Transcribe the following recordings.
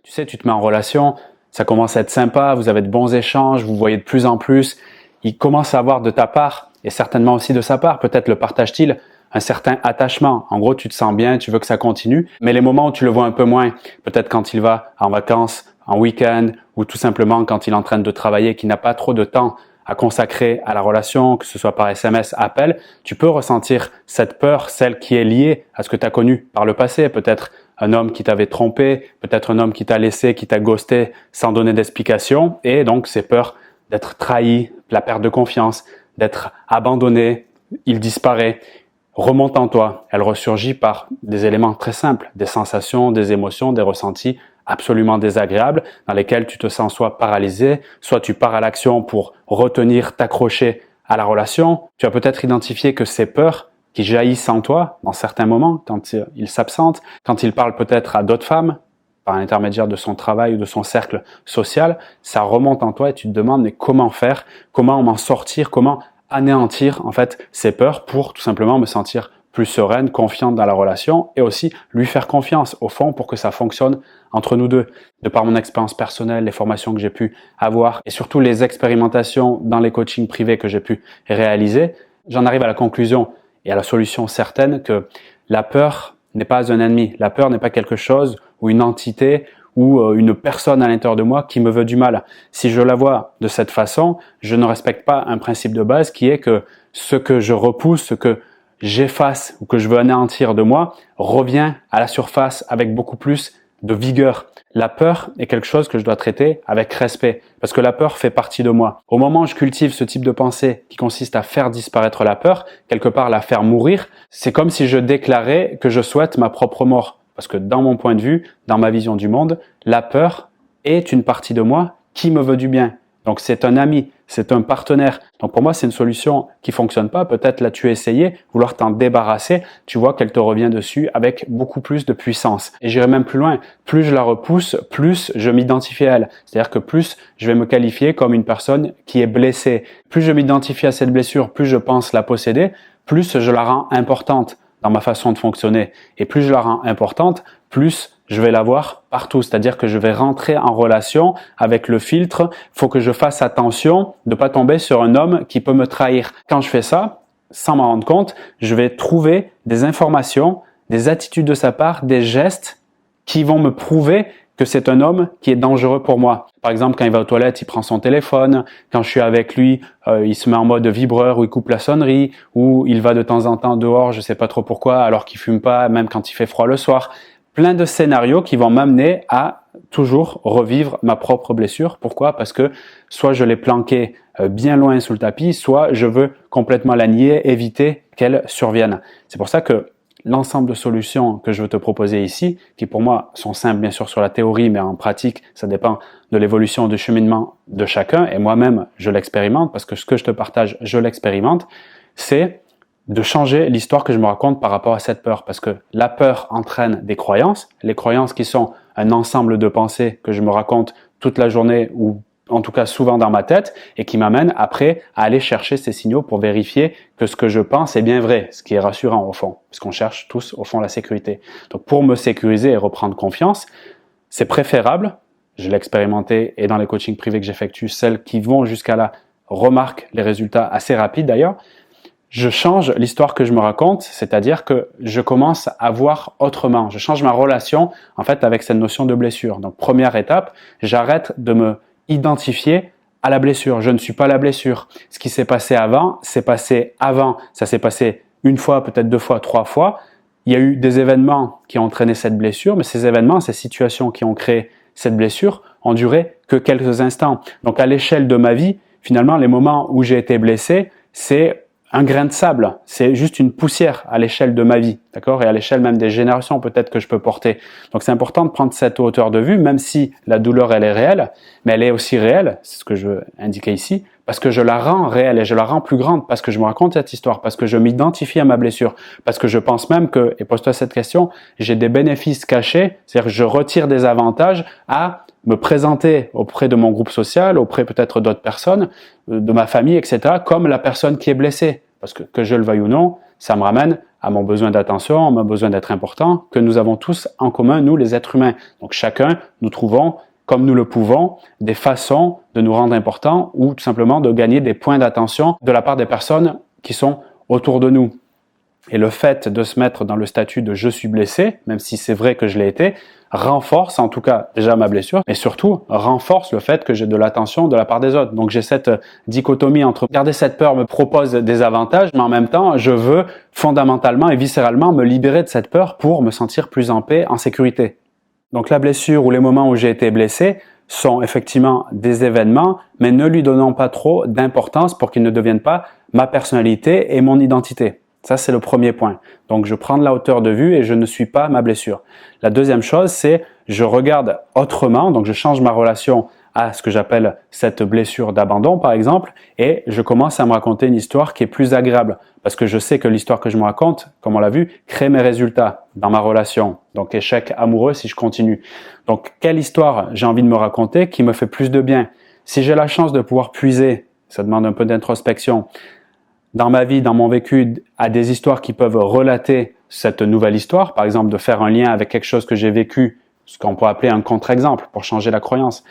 Tu sais, tu te mets en relation, ça commence à être sympa, vous avez de bons échanges, vous voyez de plus en plus. Il commence à avoir de ta part, et certainement aussi de sa part, peut-être le partage-t-il, un certain attachement. En gros, tu te sens bien, tu veux que ça continue, mais les moments où tu le vois un peu moins, peut-être quand il va en vacances, en week-end, ou tout simplement quand il est en train de travailler, qu'il n'a pas trop de temps à consacrer à la relation, que ce soit par SMS, appel, tu peux ressentir cette peur, celle qui est liée à ce que tu as connu par le passé, peut-être un homme qui t'avait trompé, peut-être un homme qui t'a laissé, qui t'a ghosté sans donner d'explication, et donc ces peurs d'être trahi, la perte de confiance, d'être abandonné, il disparaît, remonte en toi, elle ressurgit par des éléments très simples, des sensations, des émotions, des ressentis absolument désagréables dans lesquels tu te sens soit paralysé, soit tu pars à l'action pour retenir, t'accrocher à la relation. Tu as peut-être identifié que ces peurs qui jaillissent en toi dans certains moments, quand il s'absente, quand il parle peut-être à d'autres femmes, par l'intermédiaire de son travail ou de son cercle social, ça remonte en toi et tu te demandes mais comment faire, comment m'en sortir, comment anéantir en fait ces peurs pour tout simplement me sentir plus sereine, confiante dans la relation et aussi lui faire confiance au fond pour que ça fonctionne entre nous deux. De par mon expérience personnelle, les formations que j'ai pu avoir et surtout les expérimentations dans les coachings privés que j'ai pu réaliser, j'en arrive à la conclusion et à la solution certaine que la peur n'est pas un ennemi. La peur n'est pas quelque chose ou une entité ou une personne à l'intérieur de moi qui me veut du mal. Si je la vois de cette façon, je ne respecte pas un principe de base qui est que ce que je repousse, ce que j'efface ou que je veux anéantir de moi revient à la surface avec beaucoup plus de vigueur. La peur est quelque chose que je dois traiter avec respect parce que la peur fait partie de moi. Au moment où je cultive ce type de pensée qui consiste à faire disparaître la peur, quelque part la faire mourir, c'est comme si je déclarais que je souhaite ma propre mort. Parce que dans mon point de vue, dans ma vision du monde, la peur est une partie de moi qui me veut du bien. Donc c'est un ami, c'est un partenaire. Donc pour moi, c'est une solution qui fonctionne pas. Peut-être l'as-tu essayé, vouloir t'en débarrasser, tu vois qu'elle te revient dessus avec beaucoup plus de puissance. Et j'irai même plus loin. Plus je la repousse, plus je m'identifie à elle. C'est-à-dire que plus je vais me qualifier comme une personne qui est blessée. Plus je m'identifie à cette blessure, plus je pense la posséder, plus je la rends importante dans ma façon de fonctionner. Et plus je la rends importante, plus je vais la voir partout. C'est-à-dire que je vais rentrer en relation avec le filtre. Il faut que je fasse attention de ne pas tomber sur un homme qui peut me trahir. Quand je fais ça, sans m'en rendre compte, je vais trouver des informations, des attitudes de sa part, des gestes qui vont me prouver que c'est un homme qui est dangereux pour moi. Par exemple, quand il va aux toilettes, il prend son téléphone. Quand je suis avec lui, il se met en mode vibreur ou il coupe la sonnerie. Ou il va de temps en temps dehors, je sais pas trop pourquoi, alors qu'il fume pas, même quand il fait froid le soir. Plein de scénarios qui vont m'amener à toujours revivre ma propre blessure. Pourquoi? Parce que soit je l'ai planquée bien loin sous le tapis, soit je veux complètement la nier, éviter qu'elle survienne. C'est pour ça que l'ensemble de solutions que je veux te proposer ici, qui pour moi sont simples bien sûr sur la théorie, mais en pratique, ça dépend de l'évolution du cheminement de chacun, et moi-même, je l'expérimente, parce que ce que je te partage, je l'expérimente, c'est de changer l'histoire que je me raconte par rapport à cette peur, parce que la peur entraîne des croyances, les croyances qui sont un ensemble de pensées que je me raconte toute la journée ou en tout cas souvent dans ma tête, et qui m'amène après à aller chercher ces signaux pour vérifier que ce que je pense est bien vrai, ce qui est rassurant au fond, parce qu'on cherche tous au fond la sécurité. Donc pour me sécuriser et reprendre confiance, c'est préférable, je l'ai expérimenté et dans les coachings privés que j'effectue, celles qui vont jusqu'à là remarquent les résultats assez rapides d'ailleurs, je change l'histoire que je me raconte, c'est-à-dire que je commence à voir autrement, je change ma relation en fait avec cette notion de blessure. Donc première étape, j'arrête de me identifier à la blessure. Je ne suis pas la blessure. Ce qui s'est passé avant, c'est passé avant. Ça s'est passé une fois, peut-être deux fois, trois fois. Il y a eu des événements qui ont entraîné cette blessure, mais ces événements, ces situations qui ont créé cette blessure ont duré que quelques instants. Donc à l'échelle de ma vie, finalement, les moments où j'ai été blessé, c'est un grain de sable, c'est juste une poussière à l'échelle de ma vie, d'accord? Et à l'échelle même des générations peut-être que je peux porter. Donc c'est important de prendre cette hauteur de vue, même si la douleur elle est réelle, mais elle est aussi réelle, c'est ce que je veux indiquer ici, parce que je la rends réelle et je la rends plus grande, parce que je me raconte cette histoire, parce que je m'identifie à ma blessure, parce que je pense même que, et pose-toi cette question, j'ai des bénéfices cachés, c'est-à-dire que je retire des avantages à me présenter auprès de mon groupe social, auprès peut-être d'autres personnes, de ma famille, etc., comme la personne qui est blessée. Parce que je le veuille ou non, ça me ramène à mon besoin d'attention, à mon besoin d'être important, que nous avons tous en commun, nous les êtres humains. Donc chacun, nous trouvons, comme nous le pouvons, des façons de nous rendre importants ou tout simplement de gagner des points d'attention de la part des personnes qui sont autour de nous. Et le fait de se mettre dans le statut de « je suis blessé », même si c'est vrai que je l'ai été, renforce en tout cas déjà ma blessure, mais surtout renforce le fait que j'ai de l'attention de la part des autres. Donc j'ai cette dichotomie entre garder cette peur me propose des avantages, mais en même temps je veux fondamentalement et viscéralement me libérer de cette peur pour me sentir plus en paix, en sécurité. Donc la blessure ou les moments où j'ai été blessé sont effectivement des événements, mais ne lui donnons pas trop d'importance pour qu'ils ne deviennent pas ma personnalité et mon identité. Ça, c'est le premier point. Donc, je prends de la hauteur de vue et je ne suis pas ma blessure. La deuxième chose, c'est je regarde autrement, donc je change ma relation à ce que j'appelle cette blessure d'abandon, par exemple, et je commence à me raconter une histoire qui est plus agréable, parce que je sais que l'histoire que je me raconte, comme on l'a vu, crée mes résultats dans ma relation. Donc, échec amoureux si je continue. Donc, quelle histoire j'ai envie de me raconter qui me fait plus de bien? Si j'ai la chance de pouvoir puiser, ça demande un peu d'introspection, dans ma vie, dans mon vécu, à des histoires qui peuvent relater cette nouvelle histoire, par exemple de faire un lien avec quelque chose que j'ai vécu, ce qu'on peut appeler un contre-exemple pour changer la croyance,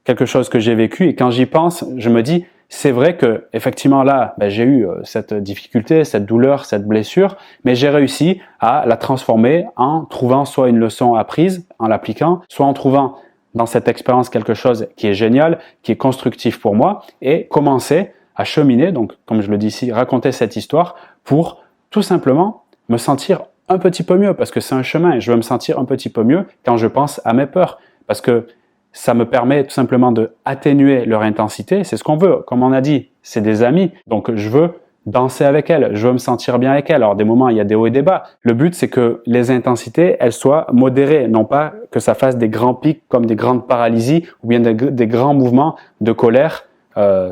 quelque chose que j'ai vécu et quand j'y pense, je me dis, c'est vrai que effectivement là, j'ai eu cette difficulté, cette douleur, cette blessure, mais j'ai réussi à la transformer en trouvant soit une leçon apprise, en l'appliquant, soit en trouvant dans cette expérience quelque chose qui est génial, qui est constructif pour moi et commencer à cheminer, donc comme je le dis ici, raconter cette histoire pour tout simplement me sentir un petit peu mieux, parce que c'est un chemin et je veux me sentir un petit peu mieux quand je pense à mes peurs, parce que ça me permet tout simplement de atténuer leur intensité, c'est ce qu'on veut, comme on a dit, c'est des amis, donc je veux danser avec elles, je veux me sentir bien avec elles. Alors des moments, il y a des hauts et des bas. Le but, c'est que les intensités, elles soient modérées, non pas que ça fasse des grands pics comme des grandes paralysies ou bien des grands mouvements de colère.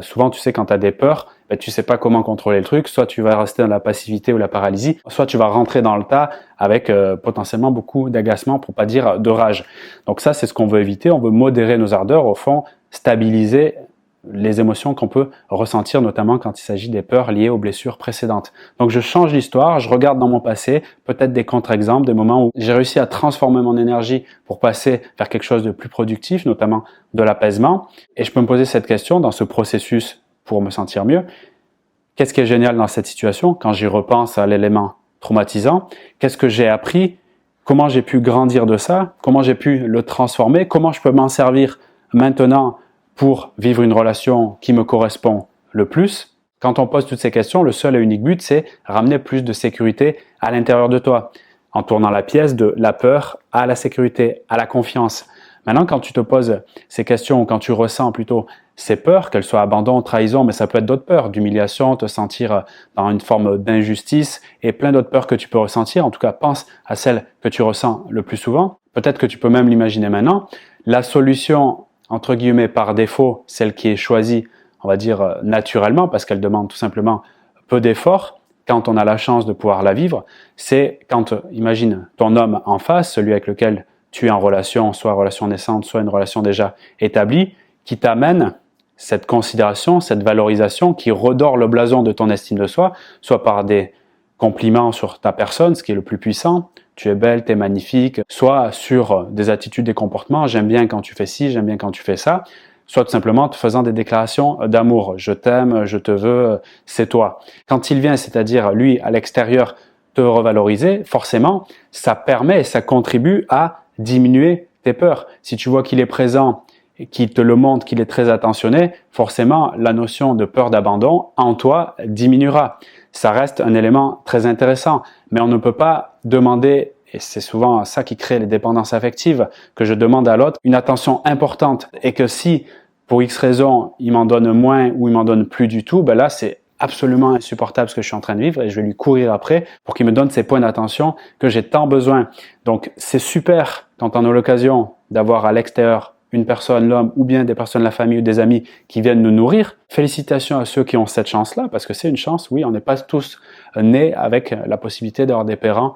Souvent, tu sais, quand tu as des peurs, tu sais pas comment contrôler le truc. Soit tu vas rester dans la passivité ou la paralysie, soit tu vas rentrer dans le tas avec potentiellement beaucoup d'agacement, pour pas dire de rage. Donc ça, c'est ce qu'on veut éviter. On veut modérer nos ardeurs, au fond, stabiliser les émotions qu'on peut ressentir, notamment quand il s'agit des peurs liées aux blessures précédentes. Donc je change l'histoire, je regarde dans mon passé, peut-être des contre-exemples, des moments où j'ai réussi à transformer mon énergie pour passer vers quelque chose de plus productif, notamment de l'apaisement. Et je peux me poser cette question dans ce processus pour me sentir mieux. Qu'est-ce qui est génial dans cette situation quand j'y repense à l'élément traumatisant? Qu'est-ce que j'ai appris? Comment j'ai pu grandir de ça? Comment j'ai pu le transformer? Comment je peux m'en servir maintenant pour vivre une relation qui me correspond le plus? Quand on pose toutes ces questions, le seul et unique but, c'est ramener plus de sécurité à l'intérieur de toi, en tournant la pièce de la peur à la sécurité, à la confiance. Maintenant, quand tu te poses ces questions, ou quand tu ressens plutôt ces peurs, qu'elles soient abandon, trahison, mais ça peut être d'autres peurs, d'humiliation, te sentir dans une forme d'injustice et plein d'autres peurs que tu peux ressentir. En tout cas, pense à celles que tu ressens le plus souvent. Peut-être que tu peux même l'imaginer maintenant. La solution, entre guillemets, par défaut, celle qui est choisie, on va dire naturellement, parce qu'elle demande tout simplement peu d'efforts, quand on a la chance de pouvoir la vivre, c'est quand, imagine, ton homme en face, celui avec lequel tu es en relation, soit relation naissante, soit une relation déjà établie, qui t'amène cette considération, cette valorisation, qui redore le blason de ton estime de soi, soit par des compliments sur ta personne, ce qui est le plus puissant, tu es belle, tu es magnifique, soit sur des attitudes, des comportements, j'aime bien quand tu fais ci, j'aime bien quand tu fais ça, soit tout simplement te faisant des déclarations d'amour, je t'aime, je te veux, c'est toi. Quand il vient, c'est-à-dire lui à l'extérieur, te revaloriser, forcément, ça permet, ça contribue à diminuer tes peurs. Si tu vois qu'il est présent et qu'il te le montre, qu'il est très attentionné, forcément, la notion de peur d'abandon en toi diminuera. Ça reste un élément très intéressant, mais on ne peut pas demander, et c'est souvent ça qui crée les dépendances affectives, que je demande à l'autre une attention importante et que si, pour X raison, il m'en donne moins ou il m'en donne plus du tout, là, c'est absolument insupportable ce que je suis en train de vivre et je vais lui courir après pour qu'il me donne ces points d'attention que j'ai tant besoin. Donc, c'est super quand on a l'occasion d'avoir à l'extérieur une personne, l'homme, ou bien des personnes de la famille ou des amis qui viennent nous nourrir. Félicitations à ceux qui ont cette chance-là, parce que c'est une chance, oui, on n'est pas tous nés avec la possibilité d'avoir des parents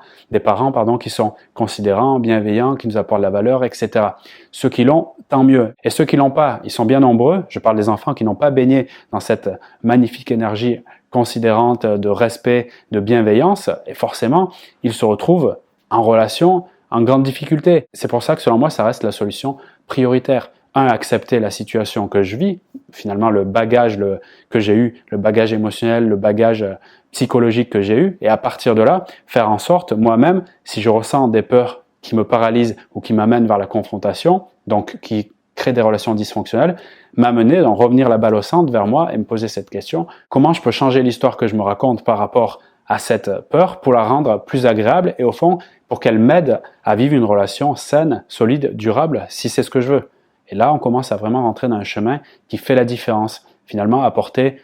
qui sont considérants, bienveillants, qui nous apportent la valeur, etc. Ceux qui l'ont, tant mieux. Et ceux qui l'ont pas, ils sont bien nombreux. Je parle des enfants qui n'ont pas baigné dans cette magnifique énergie considérante de respect, de bienveillance, et forcément, ils se retrouvent en relation, en grande difficulté. C'est pour ça que selon moi, ça reste la solution prioritaire. Accepter la situation que je vis, finalement le bagage que j'ai eu, le bagage émotionnel, le bagage psychologique que j'ai eu, et à partir de là, faire en sorte, moi-même, si je ressens des peurs qui me paralysent ou qui m'amènent vers la confrontation, donc qui créent des relations dysfonctionnelles, m'amener, donc revenir la balle au centre vers moi et me poser cette question, comment je peux changer l'histoire que je me raconte par rapport à cette peur pour la rendre plus agréable et au fond, pour qu'elle m'aide à vivre une relation saine, solide, durable, si c'est ce que je veux. Et là, on commence à vraiment rentrer dans un chemin qui fait la différence. Finalement, apporter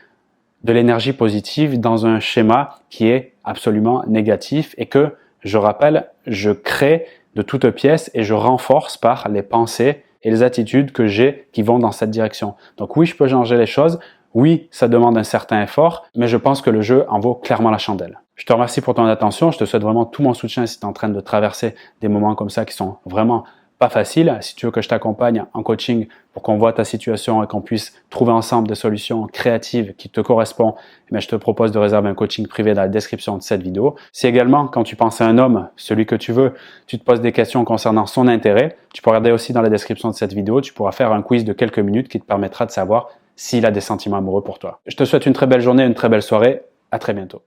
de l'énergie positive dans un schéma qui est absolument négatif et que, je rappelle, je crée de toutes pièces et je renforce par les pensées et les attitudes que j'ai qui vont dans cette direction. Donc oui, je peux changer les choses. Oui, ça demande un certain effort, mais je pense que le jeu en vaut clairement la chandelle. Je te remercie pour ton attention. Je te souhaite vraiment tout mon soutien si tu es en train de traverser des moments comme ça qui sont vraiment pas facile. Si tu veux que je t'accompagne en coaching pour qu'on voit ta situation et qu'on puisse trouver ensemble des solutions créatives qui te correspondent, je te propose de réserver un coaching privé dans la description de cette vidéo. Si également, quand tu penses à un homme, celui que tu veux, tu te poses des questions concernant son intérêt, tu peux regarder aussi dans la description de cette vidéo, tu pourras faire un quiz de quelques minutes qui te permettra de savoir s'il a des sentiments amoureux pour toi. Je te souhaite une très belle journée, une très belle soirée. À très bientôt.